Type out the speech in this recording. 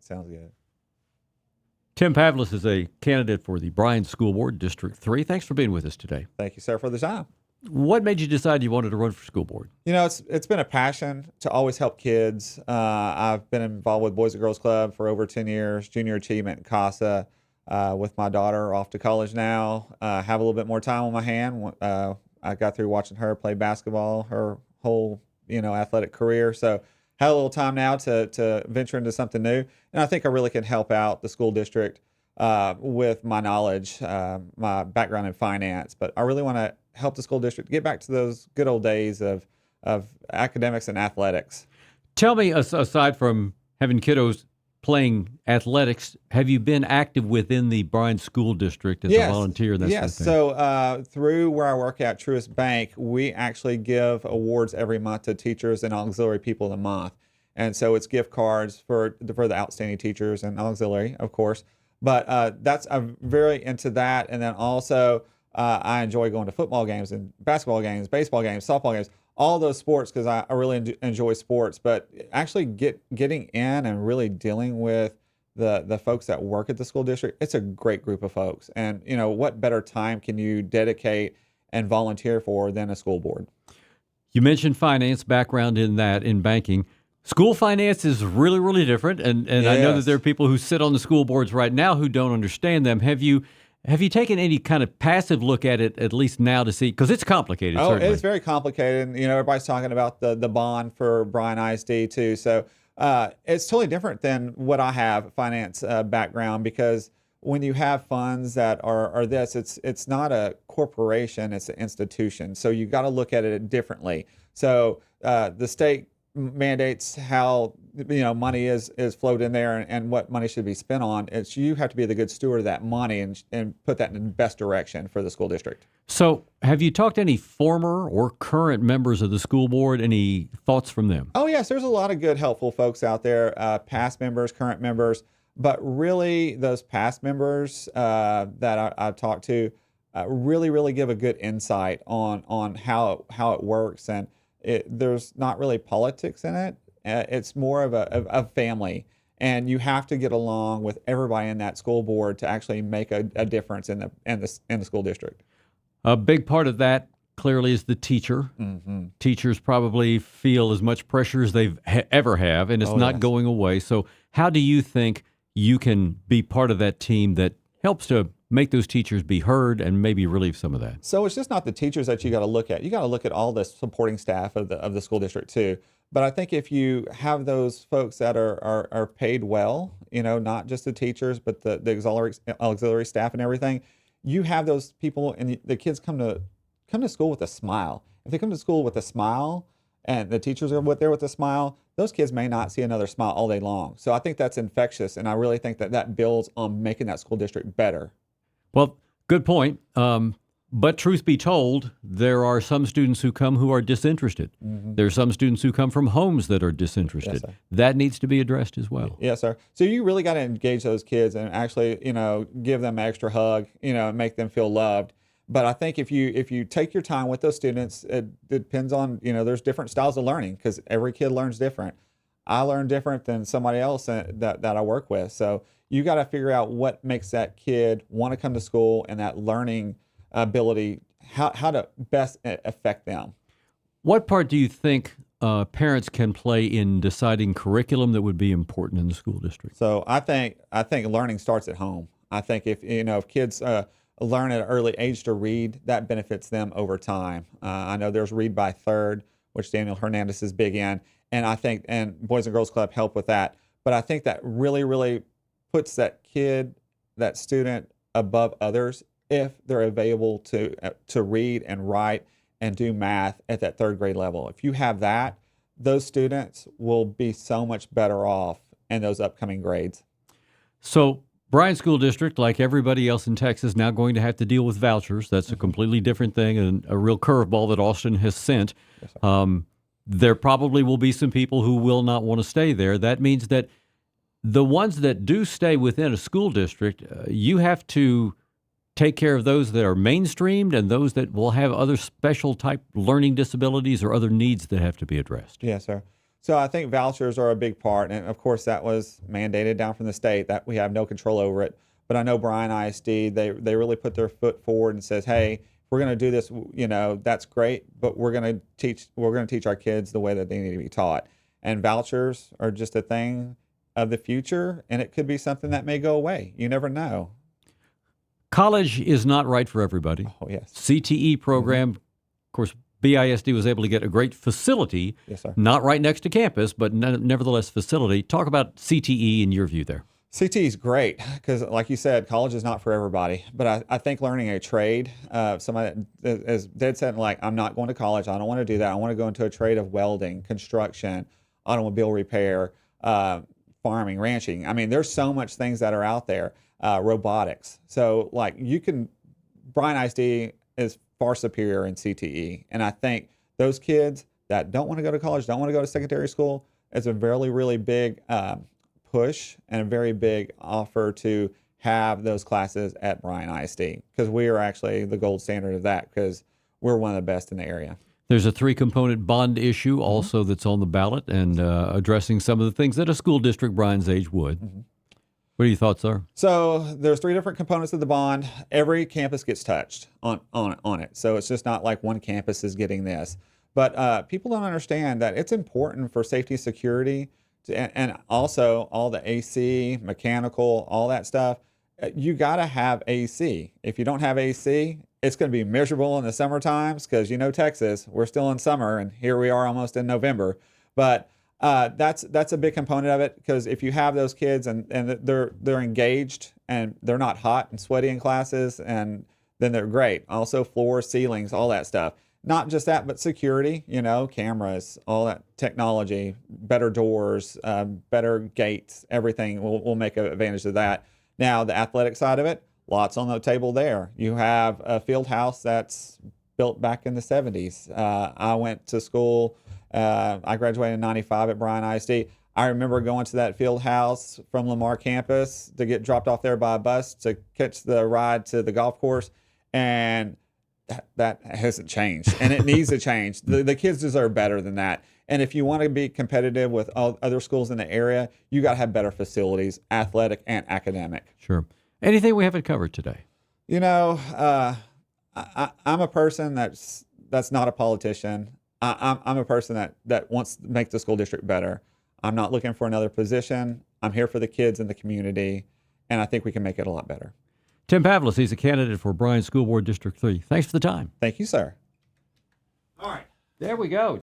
Sounds good. Tim Pavlas is a candidate for the Bryan School Board, District 3. Thanks for being with us today. Thank you, sir, for the time. What made you decide you wanted to run for school board? It's been a passion to always help kids. I've been involved with Boys and Girls Club for over 10 years, junior achievement in CASA, with my daughter off to college now. Have a little bit more time on my hand. I got through watching her play basketball her whole, athletic career. So had a little time now to venture into something new. And I think I really can help out the school district with my knowledge, my background in finance. But I really want to help the school district get back to those good old days of academics and athletics. Tell me, aside from having kiddos playing athletics, have you been active within the Bryan School District as a volunteer? Yes. So through where I work at Truist Bank, we actually give awards every month to teachers and auxiliary people of the month. And so it's gift cards for the outstanding teachers and auxiliary, of course. But I'm very into that. And then also I enjoy going to football games and basketball games, baseball games, softball games, all those sports because I really enjoy sports. But actually getting in and really dealing with the folks that work at the school district, it's a great group of folks. And, what better time can you dedicate and volunteer for than a school board? You mentioned finance, background in banking. School finance is really, really different. And yes. I know that there are people who sit on the school boards right now who don't understand them. Have you taken any kind of passive look at it, at least now, to see? Because it's complicated, certainly. It's very complicated. Everybody's talking about the bond for Bryan ISD, too. So it's totally different than what I have, finance background, because when you have funds that are this, it's not a corporation, it's an institution. So you got to look at it differently. So the state mandates how money is flowed in there and what money should be spent on. It's you have to be the good steward of that money and put that in the best direction for the school district. So have you talked to any former or current members of the school board? Any thoughts from them? Oh, yes. There's a lot of good, helpful folks out there, past members, current members. But really, those past members that I've talked to really, really give a good insight on how it works. And there's not really politics in it. It's more of a family. And you have to get along with everybody in that school board to actually make a difference in the school district. A big part of that clearly is the teacher. Mm-hmm. Teachers probably feel as much pressure as they've ever have, and it's not going away. So how do you think you can be part of that team that helps to make those teachers be heard and maybe relieve some of that? So it's just not the teachers that you got to look at. You got to look at all the supporting staff of the school district too. But I think if you have those folks that are paid well, not just the teachers, but the auxiliary staff and everything, you have those people, and the kids come to school with a smile. If they come to school with a smile and the teachers are there with a smile, those kids may not see another smile all day long. So I think that's infectious, and I really think that builds on making that school district better. Well, good point. But truth be told, there are some students who come who are disinterested. Mm-hmm. There are some students who come from homes that are disinterested. Yes, that needs to be addressed as well. Yes, sir. So you really got to engage those kids and actually, give them an extra hug, and make them feel loved. But I think if you take your time with those students, it depends on, there's different styles of learning because every kid learns different. I learn different than somebody else that I work with. So you got to figure out what makes that kid want to come to school and that learning ability, how to best affect them. What part do you think parents can play in deciding curriculum that would be important in the school district? So I think learning starts at home. I think if kids learn at an early age to read, that benefits them over time. I know there's Read by Third, which Daniel Hernandez is big in, and I think Boys and Girls Club help with that. But I think that really, really puts that kid, that student above others if they're available to read and write and do math at that third grade level. If you have that, those students will be so much better off in those upcoming grades. So Bryan School District, like everybody else in Texas, now going to have to deal with vouchers. That's a completely different thing and a real curveball that Austin has sent. Yes, there probably will be some people who will not want to stay there. That means that the ones that do stay within a school district, you have to take care of those that are mainstreamed and those that will have other special type learning disabilities or other needs that have to be addressed. Yes, sir. So I think vouchers are a big part, and of course that was mandated down from the state that we have no control over it. But I know Bryan ISD, they really put their foot forward and says, hey, if we're going to do this, that's great, but we're going to teach our kids the way that they need to be taught. And vouchers are just a thing of the future, and it could be something that may go away. You never know. College is not right for everybody. Oh yes. CTE program, of course. BISD was able to get a great facility, Yes, sir. not right next to campus, but nevertheless facility. Talk about CTE in your view there. CTE is great because, like you said, college is not for everybody. But I think learning a trade, somebody that is dead set, like, I'm not going to college. I don't want to do that. I want to go into a trade of welding, construction, automobile repair, farming, ranching. I mean, there's so much things that are out there, robotics. So, like, Bryan ISD is far superior in CTE. And I think those kids that don't want to go to college, don't want to go to secondary school, it's a really, really big push and a very big offer to have those classes at Bryan ISD, because we are actually the gold standard of that, because we're one of the best in the area. There's a 3-component bond issue also that's on the ballot and addressing some of the things that a school district Bryan's age would. What are your thoughts, sir? So there's 3 different components of the bond. Every campus gets touched on it. So it's just not like one campus is getting this. But people don't understand that it's important for safety, security, and also all the AC, mechanical, all that stuff. You got to have AC. If you don't have AC, it's going to be miserable in the summer times, because Texas, we're still in summer, and here we are almost in November. But that's a big component of it, because if you have those kids and they're engaged and they're not hot and sweaty in classes, and then they're great. Also floors, ceilings, all that stuff. Not just that, but security, cameras, all that technology, better doors, better gates, everything will make an advantage of that. Now, the athletic side of it, lots on the table there. You have a field house that's built back in the 70s. I went to school. I graduated in 95 at Bryan ISD. I remember going to that field house from Lamar campus to get dropped off there by a bus to catch the ride to the golf course. And that hasn't changed, and it needs to change. The kids deserve better than that. And if you want to be competitive with other schools in the area, you got to have better facilities, athletic and academic. Sure. Anything we haven't covered today? I'm a person that's not a politician. I'm a person that wants to make the school district better. I'm not looking for another position. I'm here for the kids in the community, and I think we can make it a lot better. Tim Pavlas, he's a candidate for Bryan School Board District 3. Thanks for the time. Thank you, sir. All right. There we go.